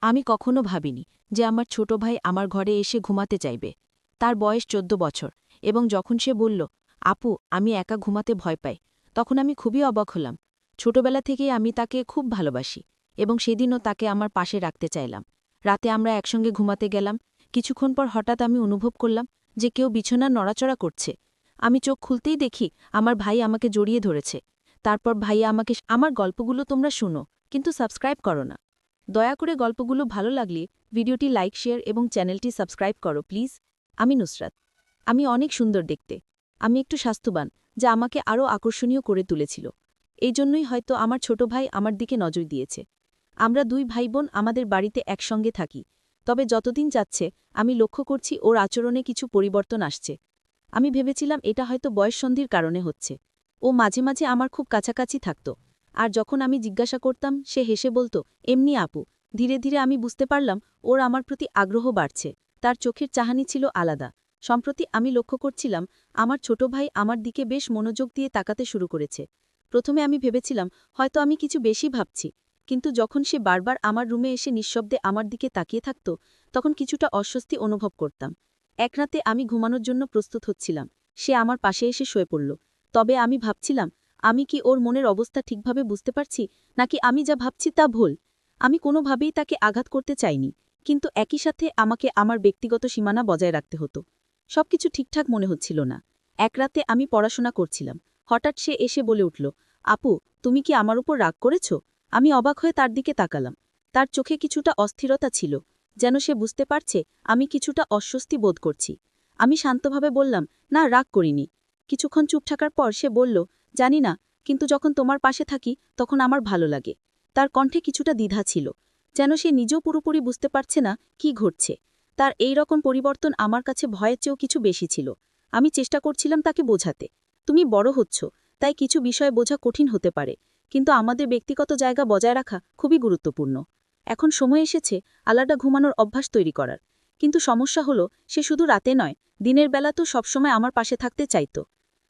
আমি কখনো ভাবিনি যে আমার ছোট ভাই আমার ঘরে এসে ঘুমাতে চাইবে। তার বয়স ১৪ বছর এবং যখন সে বলল, আপু আমি একা ঘুমাতে ভয় পাই, তখন আমি খুবই অবাক হলাম। ছোটবেলা থেকেই আমি তাকে খুব ভালোবাসি এবং সেদিনও তাকে আমার পাশে রাখতে চাইলাম। রাতে আমরা একসঙ্গে ঘুমাতে গেলাম। কিছুক্ষণ পর হঠাৎ আমি অনুভব করলাম যে কেউ বিছানার নড়াচড়া করছে। আমি চোখ খুলতেই দেখি আমার ভাই আমাকে জড়িয়ে ধরেছে। তারপর ভাইয়া আমাকে, আমার গল্পগুলো তোমরা শুনো, কিন্তু সাবস্ক্রাইব করো না। দয়া করে গল্পগুলো ভালো লাগলে ভিডিওটি লাইক, শেয়ার এবং চ্যানেলটি সাবস্ক্রাইব করো প্লিজ। আমি নুসরাত। আমি অনেক সুন্দর দেখতে। আমি একটু স্বাস্থ্যবান, যা আমাকে আরও আকর্ষণীয় করে তুলেছিল। এই জন্যই হয়তো আমার ছোট ভাই আমার দিকে নজর দিয়েছে। আমরা দুই ভাইবোন আমাদের বাড়িতে একসঙ্গে থাকি। তবে যতদিন যাচ্ছে আমি লক্ষ্য করছি ওর আচরণে কিছু পরিবর্তন আসছে। আমি ভেবেছিলাম এটা হয়তো বয়ঃসন্ধির কারণে হচ্ছে। ও মাঝে মাঝে আমার খুব কাছাকাছি থাকত। আর যখন আমি জিজ্ঞাসা করতাম সে হেসে বলতো, এমনি আপু। ধীরে ধীরে আমি বুঝতে পারলাম ওর আমার প্রতি আগ্রহ বাড়ছে। তার চোখের চাহানি ছিল আলাদা। সম্প্রতি আমি লক্ষ্য করছিলাম আমার ছোট ভাই আমার দিকে বেশ মনোযোগ দিয়ে তাকাতে শুরু করেছে। প্রথমে আমি ভেবেছিলাম হয়তো আমি কিছু বেশি ভাবছি, কিন্তু যখন সে বারবার আমার রুমে এসে নিঃশব্দে আমার দিকে তাকিয়ে থাকত, তখন কিছুটা অস্বস্তি অনুভব করতাম। এক রাতে আমি ঘুমানোর জন্য প্রস্তুত হচ্ছিলাম। সে আমার পাশে এসে শুয়ে পড়ল। তবে আমি ভাবছিলাম, আমি কি ওর মনের অবস্থা ঠিকভাবে বুঝতে পারছি, নাকি আমি যা ভাবছি তা ভুল। আমি কোনোভাবেই তাকে আঘাত করতে চাইনি, কিন্তু একই সাথে আমাকে আমার ব্যক্তিগত সীমানা বজায় রাখতে হতো। সবকিছু ঠিকঠাক মনে হচ্ছিল না। এক রাতে আমি পড়াশোনা করছিলাম। হঠাৎ সে এসে বলে উঠল, আপু তুমি কি আমার উপর রাগ করেছ? আমি অবাক হয়ে তার দিকে তাকালাম। তার চোখে কিছুটা অস্থিরতা ছিল, যেন সে বুঝতে পারছে আমি কিছুটা অস্বস্তি বোধ করছি। আমি শান্তভাবে বললাম, না রাগ করিনি। কিছুক্ষণ চুপ থাকার পর সে বলল, জানি না, কিন্তু যখন তোমার পাশে থাকি তখন আমার ভালো লাগে। তার কণ্ঠে কিছুটা দ্বিধা ছিল, যেন সে নিজেও পুরোপুরি বুঝতে পারছে না কি ঘটছে। তার এই রকম পরিবর্তন আমার কাছে ভয়ের চেয়েও কিছু বেশি ছিল। আমি চেষ্টা করছিলাম তাকে বোঝাতে, তুমি বড় হচ্ছ, তাই কিছু বিষয় বোঝা কঠিন হতে পারে, কিন্তু আমাদের ব্যক্তিগত জায়গা বজায় রাখা খুবই গুরুত্বপূর্ণ। এখন সময় এসেছে আলাদা ঘুমানোর অভ্যাস তৈরি করার। কিন্তু সমস্যা হলো সে শুধু রাতে নয়, দিনের বেলা তো সবসময় আমার পাশে থাকতে চাইত।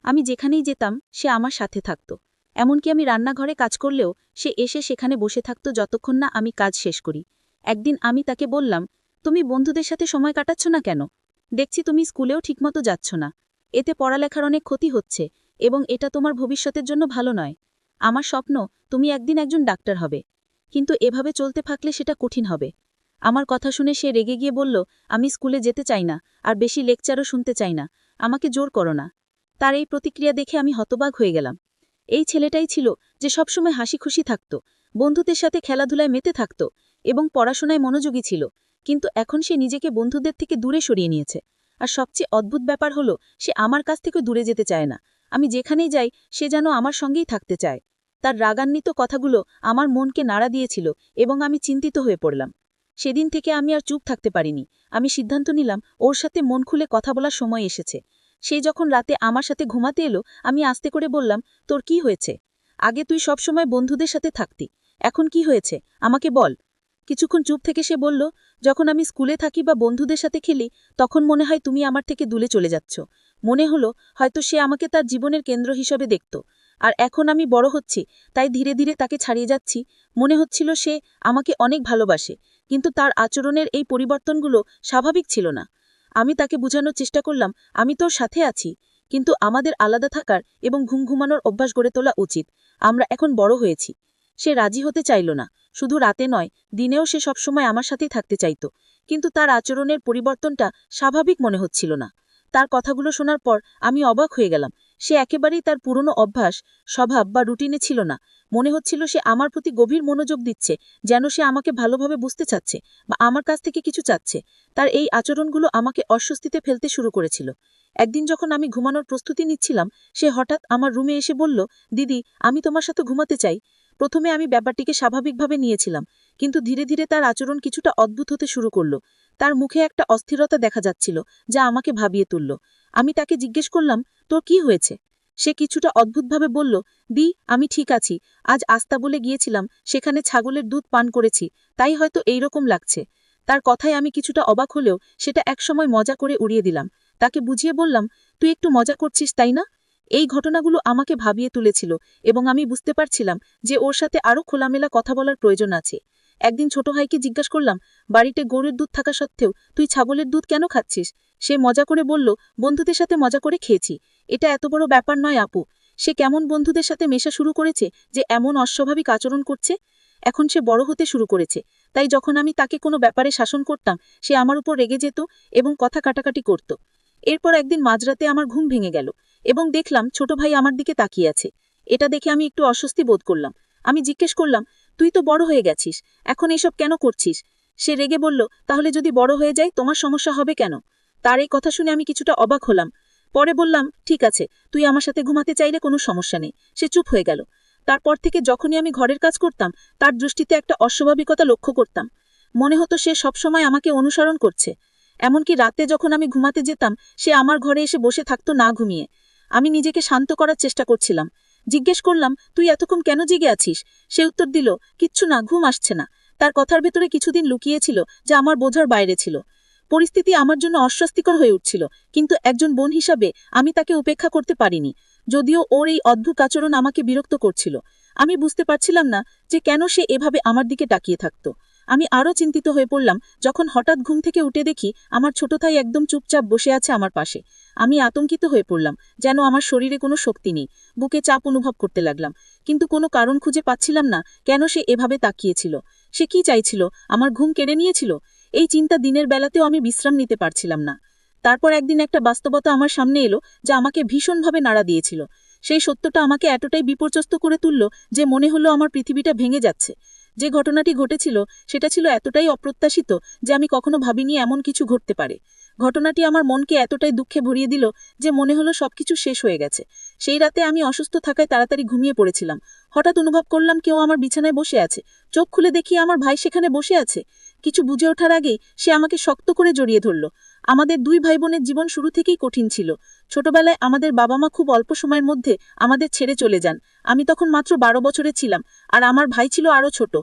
আমি যেখানেই যেতাম সে আমার সাথে থাকত। এমনকি আমি রান্নাঘরে কাজ করলেও সে এসে সেখানে বসে থাকত যতক্ষণ না আমি কাজ শেষ করি। একদিন আমি তাকে বললাম, তুমি বন্ধুদের সাথে সময় কাটাচ্ছ না কেন? দেখছি তুমি স্কুলেও ঠিকমতো যাচ্ছ না। এতে পড়ালেখার অনেক ক্ষতি হচ্ছে এবং এটা তোমার ভবিষ্যতের জন্য ভালো নয়। আমার স্বপ্ন তুমি একদিন একজন ডাক্তার হবে, কিন্তু এভাবে চলতে থাকলে সেটা কঠিন হবে। আমার কথা শুনে সে রেগে গিয়ে বলল, আমি স্কুলে যেতে চাই না, আর বেশি লেকচারও শুনতে চাই না, আমাকে জোর করো না। তার এই প্রতিক্রিয়া দেখে আমি হতবাক হয়ে গেলাম। এই ছেলেটাই ছিল যে সবসময় হাসি খুশি থাকত, বন্ধুদের সাথে খেলাধুলায় মেতে থাকত এবং পড়াশোনায় মনোযোগী ছিল, কিন্তু এখন সে নিজেকে বন্ধুদের থেকে দূরে সরিয়ে নিয়েছে। আর সবচেয়ে অদ্ভুত ব্যাপার হলো সে আমার কাছ থেকে দূরে যেতে চায় না। আমি যেখানেই যাই সে যেন আমার সঙ্গেই থাকতে চায়। তার রাগান্বিত কথাগুলো আমার মনকে নাড়া দিয়েছিল এবং আমি চিন্তিত হয়ে পড়লাম। সেদিন থেকে আমি আর চুপ থাকতে পারিনি। আমি সিদ্ধান্ত নিলাম ওর সাথে মন খুলে কথা বলার সময় এসেছে। সে যখন রাতে আমার সাথে ঘুমাতে এলো, আমি আস্তে করে বললাম, তোর কি হয়েছে? আগে তুই সবসময় বন্ধুদের সাথে থাকতি, এখন কি হয়েছে আমাকে বল। কিছুক্ষণ চুপ থেকে সে বলল, যখন আমি স্কুলে থাকি বা বন্ধুদের সাথে খেলি, তখন মনে হয় তুমি আমার থেকে দূরে চলে যাচ্ছ। মনে হলো হয়তো সে আমাকে তার জীবনের কেন্দ্র হিসেবে দেখত। আর এখন আমি বড় হচ্ছি, তাই ধীরে ধীরে তাকে ছাড়িয়ে যাচ্ছি। মনে হচ্ছিল সে আমাকে অনেক ভালোবাসে, কিন্তু তার আচরণের এই পরিবর্তনগুলো স্বাভাবিক ছিল না। আমি তাকে বোঝানোর চেষ্টা করলাম, আমি তোর সাথে আছি, কিন্তু আমাদের আলাদা থাকার এবং ঘুমানোর অভ্যাস গড়ে তোলা উচিত। আমরা এখন বড় হয়েছি। সে রাজি হতে চাইল না। শুধু রাতে নয়, দিনেও সে সবসময় আমার সাথেই থাকতে চাইত, কিন্তু তার আচরণের পরিবর্তনটা স্বাভাবিক মনে হচ্ছিল না। তার কথাগুলো শোনার পর আমি অবাক হয়ে গেলাম। সে একেবারেই তার পুরনো অভ্যাস, স্বভাব বা রুটিনে ছিল না। মনে হচ্ছিল সে আমার প্রতি গভীর মনোযোগ দিচ্ছে, যেন সে আমাকে ভালোভাবে বুঝতে চাচ্ছে বা আমার কাছ থেকে কিছু চাচ্ছে। তার এই আচরণগুলো আমাকে অস্বস্তিতে ফেলতে শুরু করেছিল। একদিন যখন আমি ঘুমানোর প্রস্তুতি নিচ্ছিলাম, সে হঠাৎ আমার রুমে এসে বলল, দিদি আমি তোমার সাথে ঘুমাতে চাই। প্রথমে আমি ব্যাপারটিকে স্বাভাবিকভাবে নিয়েছিলাম, কিন্তু ধীরে ধীরে তার আচরণ কিছুটা অদ্ভুত হতে শুরু করল। তার মুখে একটা অস্থিরতা দেখা যাচ্ছিল, যা আমাকে ভাবিয়ে তুলল। আমি তাকে জিজ্ঞেস করলাম, তোর কি হয়েছে? সে কিছুটা অদ্ভুতভাবে বলল, দি আমি ঠিক আছি, আজ আস্তাবলে গিয়েছিলাম, সেখানে ছাগলের দুধ পান করেছি, তাই হয়তো এইরকম লাগছে। তার কথায় আমি কিছুটা অবাক হলেও সেটা একসময় মজা করে উড়িয়ে দিলাম। তাকে বুঝিয়ে বললাম, তুই একটু মজা করছিস তাই না? এই ঘটনাগুলো আমাকে ভাবিয়ে তুলেছিল এবং আমি বুঝতে পারছিলাম যে ওর সাথে আরও খোলামেলা কথা বলার প্রয়োজন আছে। একদিন ছোট ভাইকে জিজ্ঞাসা করলাম, বাড়িতে গরুর দুধ থাকা সত্ত্বেও তুই ছাগলের দুধ কেন খাচ্ছিস? সে মজা করে বলল, বন্ধুদের সাথে মজা করে খেয়েছি। এটা এত বড় ব্যাপার নয় আপু। সে কেমন বন্ধুদের সাথে মেশা শুরু করেছে যে এমন অস্বাভাবিক আচরণ করছে। এখন সে বড় হতে শুরু করেছে, তাই যখন আমি তাকে কোনো ব্যাপারে শাসন করতাম সে আমার উপর রেগে যেত এবং কথা কাটাকাটি করত। এরপর একদিন মাঝরাতে আমার ঘুম ভেঙে গেল এবং দেখলাম ছোট ভাই আমার দিকে তাকিয়ে আছে। এটা দেখে আমি একটু অস্বস্তি বোধ করলাম। আমি জিজ্ঞেস করলাম, তুই তো বড় হয়ে গেছিস, এখন এসব কেন করছিস? সে রেগে বলল, তাহলে যদি বড় হয়ে যায় তোমার সমস্যা হবে কেন? তার এই কথা শুনে আমি কিছুটা অবাক হলাম। পরে বললাম, ঠিক আছে, তুই আমার সাথে ঘুমাতে চাইলে কোনো সমস্যা নেই। সে চুপ হয়ে গেল। তারপর থেকে যখনই আমি ঘরের কাজ করতাম তার দৃষ্টিতে একটা অস্বাভাবিকতা লক্ষ্য করতাম। মনে হতো সে সবসময় আমাকে অনুসরণ করছে। এমনকি রাতে যখন আমি ঘুমাতে যেতাম সে আমার ঘরে এসে বসে থাকতো না ঘুমিয়ে। আমি নিজেকে শান্ত করার চেষ্টা করছিলাম। জিজ্ঞেস করলাম, তুই এতক্ষণ কেন জেগে আছিস? সে উত্তর দিল, কিচ্ছু না, ঘুম আসছে না। তার কথার ভেতরে কিছুদিন লুকিয়েছিল যা আমার বোঝার বাইরে ছিল। পরিস্থিতি আমার জন্য অস্বস্তিকর হয়ে উঠছিল, কিন্তু একজন বোন হিসাবে আমি তাকে উপেক্ষা করতে পারিনি। যদিও ওর এই অদ্ভুত আচরণ আমাকে বিরক্ত করছিল, আমি বুঝতে পারছিলাম না যে কেন সে এভাবে আমার দিকে তাকিয়ে থাকত। আমি আরও চিন্তিত হয়ে পড়লাম যখন হঠাৎ ঘুম থেকে উঠে দেখি আমার ছোট ভাই একদম চুপচাপ বসে আছে আমার পাশে। আমি আতঙ্কিত হয়ে পড়লাম, যেন আমার শরীরে কোনো শক্তি নেই। বুকে চাপ অনুভব করতে লাগলাম, কিন্তু কোনো কারণ খুঁজে পাচ্ছিলাম না কেন সে এভাবে তাকিয়েছিল। সে কি চাইছিল? আমার ঘুম কেড়ে নিয়েছিল? এই চিন্তা দিনের বেলাতেও আমি বিশ্রাম নিতে পারছিলাম না। তারপর একদিন একটা বাস্তবতা আমার সামনে এলো যা আমাকে ভীষণভাবে নাড়া দিয়েছিল। সেই সত্যটা আমাকে এতটাই বিপর্যস্ত করে তুলল যে মনে হলো আমার পৃথিবীটা ভেঙে যাচ্ছে। যে ঘটনাটি ঘটেছিল সেটা ছিল এতটাই অপ্রত্যাশিত যে আমি কখনো ভাবিনি এমন কিছু ঘটতে পারে। ঘটনাটি আমার মনকে এতটাই দুঃখে ভরিয়ে দিল যে মনে হলো সবকিছু শেষ হয়ে গেছে। সেই রাতে আমি অসুস্থ থাকায় তাড়াতাড়ি ঘুমিয়ে পড়েছিলাম। হঠাৎ অনুভব করলাম কেউ আমার বিছানায় বসে আছে। চোখ খুলে দেখি আমার ভাই সেখানে বসে আছে। কিছু বুঝে ওঠার আগেই সে আমাকে শক্ত করে জড়িয়ে ধরল। আমাদের দুই ভাই বোনের জীবন শুরু থেকেই কঠিন ছিল। ছোটবেলায় আমাদের বাবা মা খুব অল্প সময়ের মধ্যে আমাদের ছেড়ে চলে যান। আমি তখন মাত্র 12 বছরের ছিলাম, আর আমার ভাই ছিল আরও ছোট।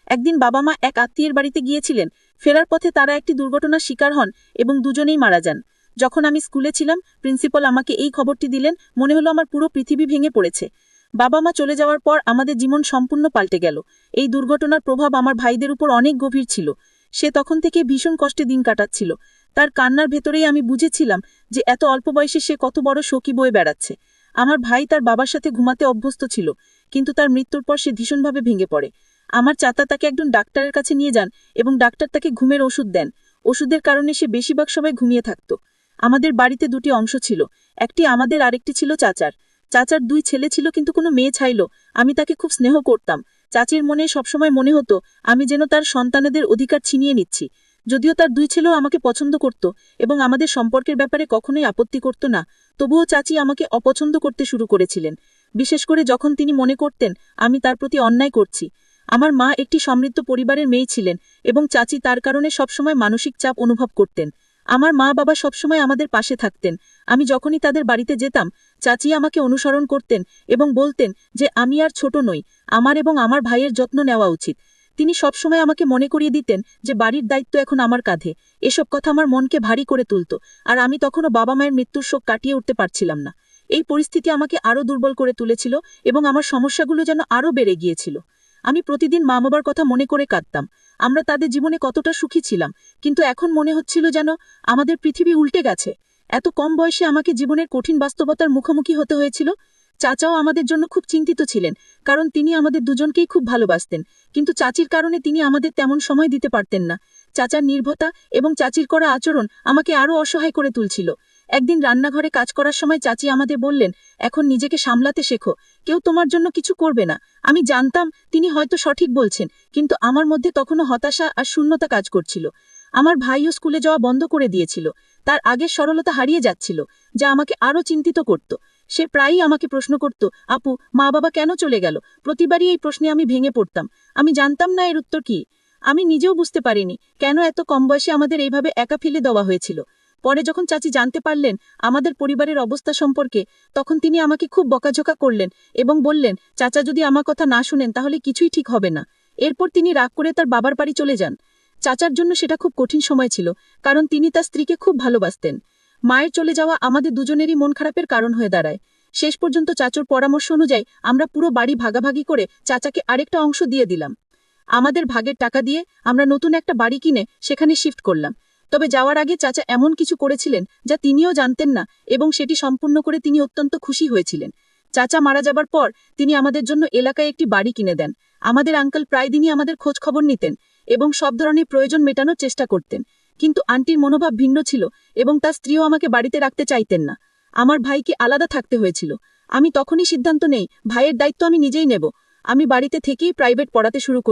একদিন বাবা মা এক আত্মীয়ের বাড়িতে গিয়েছিলেন। ফেরার পথে তারা একটি দুর্ঘটনার শিকার হন এবং দুজনেই মারা যান। যখন আমি স্কুলে ছিলাম প্রিন্সিপাল আমাকে এই খবরটি দিলেন। মনে হলো আমার পুরো পৃথিবী ভেঙে পড়েছে। বাবা মা চলে যাওয়ার পর আমাদের জীবন সম্পূর্ণ পাল্টে গেল। এই দুর্ঘটনার প্রভাব আমার ভাইদের উপর অনেক গভীর ছিল। সে তখন থেকে ভীষণ কষ্টে দিন কাটাচ্ছিল। তার কান্নার ভেতরেই আমি বুঝেছিলাম যে এত অল্প বয়সে সে কত বড় শোকই বয়ে বেড়াচ্ছে। আমার ভাই তার বাবার সাথে ঘুমাতে অভ্যস্ত ছিল, কিন্তু তার মৃত্যুর পর সে ভীষণভাবে ভেঙে পড়ে। আমার চাচা তাকে একজন ডাক্তারের কাছে নিয়ে যান এবং ডাক্তার তাকে ঘুমের ওষুধ দেন। ওষুধের কারণে সে বেশিরভাগ সময় ঘুমিয়ে থাকত। আমাদের বাড়িতে দুটি অংশ ছিল, একটি আমাদের আরেকটি ছিল চাচার। চাচার 2 ছেলে ছিল কিন্তু কোনো মেয়ে ছাইল। আমি তাকে খুব স্নেহ করতাম। চাচির মনে সবসময় মনে হতো আমি যেন তার সন্তানদের অধিকার ছিনিয়ে নিচ্ছি। যদিও তার 2 ছেলেও আমাকে পছন্দ করত এবং আমাদের সম্পর্কের ব্যাপারে কখনোই আপত্তি করত না, তবুও চাচি আমাকে অপছন্দ করতে শুরু করেছিলেন, বিশেষ করে যখন তিনি মনে করতেন আমি তার প্রতি অন্যায় করছি। আমার মা একটি সমৃদ্ধ পরিবারের মেয়ে ছিলেন এবং চাচি তার কারণে সবসময় মানসিক চাপ অনুভব করতেন। আমার মা বাবা সবসময় আমাদের পাশে থাকতেন। আমি যখনই তাদের বাড়িতে যেতাম চাচি আমাকে অনুসরণ করতেন এবং বলতেন যে আমি আর ছোট নই, আমার এবং আমার ভাইয়ের যত্ন নেওয়া উচিত। তিনি সবসময় আমাকে মনে করিয়ে দিতেন যে বাড়ির দায়িত্ব এখন আমার কাঁধে। এসব কথা আমার মনকে ভারী করে তুলত, আর আমি তখনও বাবা মায়ের মৃত্যুর শোক কাটিয়ে উঠতে পারছিলাম না। এই পরিস্থিতি আমাকে আরও দুর্বল করে তুলেছিল এবং আমার সমস্যাগুলো যেন আরও বেড়ে গিয়েছিল। আমি প্রতিদিন মা বাবার কথা মনে করে কাঁদতাম। আমরা তাদের জীবনে কতটা সুখী ছিলাম, কিন্তু এখন মনে হচ্ছিল যেন আমাদের পৃথিবী উল্টে গেছে। এত কম বয়সে আমাকে জীবনের কঠিন বাস্তবতার মুখোমুখি হতে হয়েছিল। চাচাও আমাদের জন্য খুব চিন্তিত ছিলেন, কারণ তিনি আমাদের দুজনকেই খুব ভালোবাসতেন, কিন্তু চাচির কারণে তিনি আমাদের তেমন সময় দিতে পারতেন না। চাচার নির্ভরতা এবং চাচির করা আচরণ আমাকে আরও অসহায় করে তুলছিল। একদিন রান্নাঘরে কাজ করার সময় চাচি আমাদের বললেন, এখন নিজেকে সামলাতে শেখো, কেউ তোমার জন্য কিছু করবে না। আমি জানতাম তিনি হয়তো সঠিক বলছেন, কিন্তু আমার মধ্যে তখনও হতাশা আর শূন্যতা কাজ করছিল। আমার ভাইও স্কুলে যাওয়া বন্ধ করে দিয়েছিল। তার আগের সরলতা হারিয়ে যাচ্ছিল, যা আমাকে আরও চিন্তিত করত। সে প্রায়ই আমাকে প্রশ্ন করত, আপু, মা বাবা কেন চলে গেল? প্রতিবারই এই প্রশ্নে আমি ভেঙে পড়তাম। আমি জানতাম না এর উত্তর কি। আমি নিজেও বুঝতে পারিনি কেন এত কম বয়সে আমাদের এইভাবে একা ফেলে দেওয়া হয়েছিল। পরে যখন চাচি জানতে পারলেন আমাদের পরিবারের অবস্থা সম্পর্কে, তখন তিনি আমাকে খুব বকাঝকা করলেন এবং বললেন চাচা যদি আমার কথা না শুনেন তাহলে কিছুই ঠিক হবে না। এরপর তিনি রাগ করে তার বাবার বাড়ি চলে যান। চাচার জন্য সেটা খুব কঠিন সময় ছিল, কারণ তিনি তার স্ত্রীকে খুব ভালোবাসতেন। মায়ের চলে যাওয়া আমাদের দুজনেরই মন খারাপের কারণ হয়ে দাঁড়ায়। শেষ পর্যন্ত চাচুর পরামর্শ অনুযায়ী আমরা পুরো বাড়ি ভাগাভাগি করে চাচাকে আরেকটা অংশ দিয়ে দিলাম। আমাদের ভাগের টাকা দিয়ে আমরা নতুন একটা বাড়ি কিনে সেখানে শিফট করলাম। তবে যাওয়ার আগে চাচা এমন কিছু করেছিলেন যা তিনিও জানতেন না, এবং সেটি সম্পূর্ণ করে তিনি অত্যন্ত খুশি হয়েছিলেন। চাচা মারা যাবার পর তিনি আমাদের জন্য এলাকায় একটি বাড়ি কিনে দেন। আমাদের আঙ্কেল প্রায় দিনই আমাদের খোঁজ খবর নিতেন এবং সব ধরনের প্রয়োজন মেটানোর চেষ্টা করতেন। কিন্তু আন্টির মনোভাব ভিন্ন ছিল এবং তার স্ত্রীও আমাকে বাড়িতে রাখতে চাইতেন না। আমার ভাইকে আলাদা থাকতে হয়েছিল। আমি তখনই সিদ্ধান্ত নেই ভাইয়ের দায়িত্ব আমি নিজেই নেব। আমি বাড়িতে থেকেই প্রাইভেট পড়াতে শুরু করি।